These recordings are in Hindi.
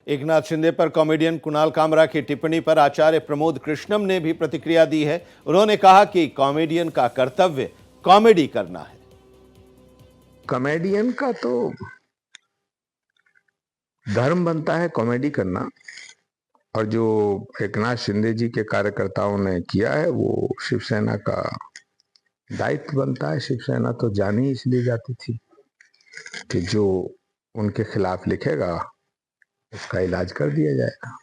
एकनाथ शिंदे पर कॉमेडियन कुणाल कामरा की टिप्पणी पर आचार्य प्रमोद कृष्णम ने भी प्रतिक्रिया दी है। उन्होंने कहा कि कॉमेडियन का कर्तव्य कॉमेडी करना है। कॉमेडियन का तो धर्म बनता है कॉमेडी करना, और जो एकनाथ शिंदे जी के कार्यकर्ताओं ने किया है वो शिवसेना का दायित्व बनता है। शिवसेना तो जानी इसलिए जाती थी कि जो उनके खिलाफ लिखेगा उसका इलाज कर दिया जाएगा।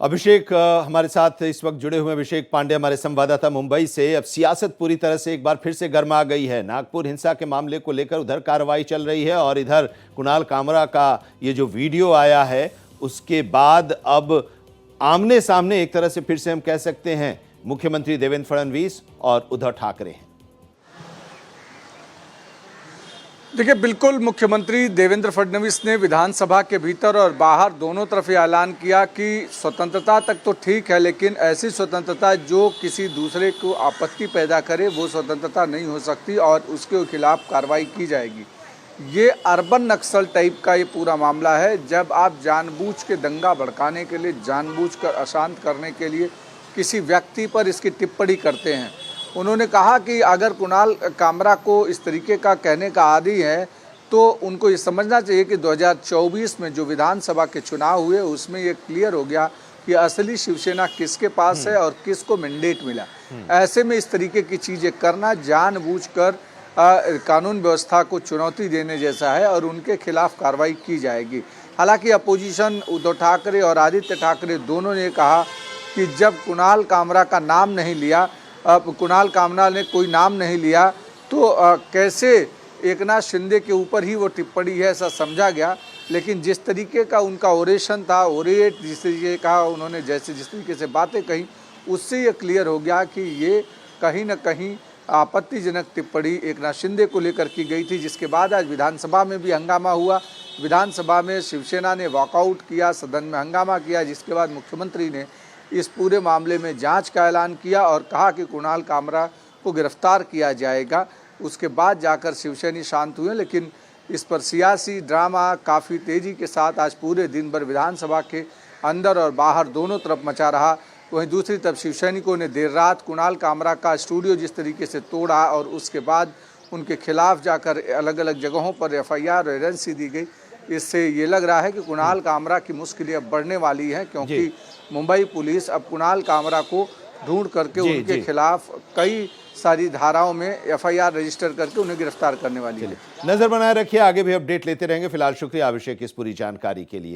अभिषेक हमारे साथ इस वक्त जुड़े हुए अभिषेक पांडे हमारे संवाददाता मुंबई से। अब सियासत पूरी तरह से एक बार फिर से गर्मा गई है। नागपुर हिंसा के मामले को लेकर उधर कार्रवाई चल रही है और इधर कुणाल कामरा का ये जो वीडियो आया है उसके बाद अब आमने सामने एक तरह से फिर से हम कह सकते हैं मुख्यमंत्री देवेंद्र फडणवीस और उद्धव ठाकरे हैं। देखिए, बिल्कुल मुख्यमंत्री देवेंद्र फडणवीस ने विधानसभा के भीतर और बाहर दोनों तरफ ये ऐलान किया कि स्वतंत्रता तक तो ठीक है, लेकिन ऐसी स्वतंत्रता जो किसी दूसरे को आपत्ति पैदा करे वो स्वतंत्रता नहीं हो सकती और उसके खिलाफ कार्रवाई की जाएगी। ये अर्बन नक्सल टाइप का ये पूरा मामला है। जब आप जानबूझ के दंगा भड़काने के लिए, जानबूझकर अशांत करने के लिए किसी व्यक्ति पर इसकी टिप्पणी करते हैं। उन्होंने कहा कि अगर कुणाल कामरा को इस तरीके का कहने का आदी है तो उनको ये समझना चाहिए कि 2024 में जो विधानसभा के चुनाव हुए उसमें ये क्लियर हो गया कि असली शिवसेना किसके पास है और किसको मैंडेट मिला। ऐसे में इस तरीके की चीज़ें करना जानबूझकर कानून व्यवस्था को चुनौती देने जैसा है और उनके खिलाफ कार्रवाई की जाएगी। हालांकि अपोजिशन उद्धव ठाकरे और आदित्य ठाकरे दोनों ने कहा कि जब कुणाल कामरा का नाम नहीं लिया, कुणाल कामरा ने कोई नाम नहीं लिया तो कैसे एकनाथ शिंदे के ऊपर ही वो टिप्पणी है ऐसा समझा गया। लेकिन जिस तरीके का उनका ओरेशन था, ओरेट जिस तरीके का उन्होंने जिस तरीके से बातें कही, उससे ये क्लियर हो गया कि ये कहीं न कहीं आपत्तिजनक टिप्पणी एकनाथ शिंदे को लेकर की गई थी, जिसके बाद आज विधानसभा में भी हंगामा हुआ। विधानसभा में शिवसेना ने वॉकआउट किया, सदन में हंगामा किया, जिसके बाद मुख्यमंत्री ने इस पूरे मामले में जांच का ऐलान किया और कहा कि कुणाल कामरा को गिरफ्तार किया जाएगा। उसके बाद जाकर शिवसैनी शांत हुए, लेकिन इस पर सियासी ड्रामा काफ़ी तेज़ी के साथ आज पूरे दिन भर विधानसभा के अंदर और बाहर दोनों तरफ मचा रहा। वहीं दूसरी तरफ शिवसैनिकों ने देर रात कुणाल कामरा का स्टूडियो जिस तरीके से तोड़ा और उसके बाद उनके खिलाफ जाकर अलग अलग जगहों पर FIR और एजेंसी दी गई, इससे ये लग रहा है कि कुणाल कामरा की मुश्किलें अब बढ़ने वाली हैं, क्योंकि मुंबई पुलिस अब कुणाल कामरा को ढूंढ करके उनके खिलाफ कई सारी धाराओं में FIR रजिस्टर करके उन्हें गिरफ्तार करने वाली है। नजर बनाए रखिए, आगे भी अपडेट लेते रहेंगे। फिलहाल शुक्रिया अभिषेक इस पूरी जानकारी के लिए।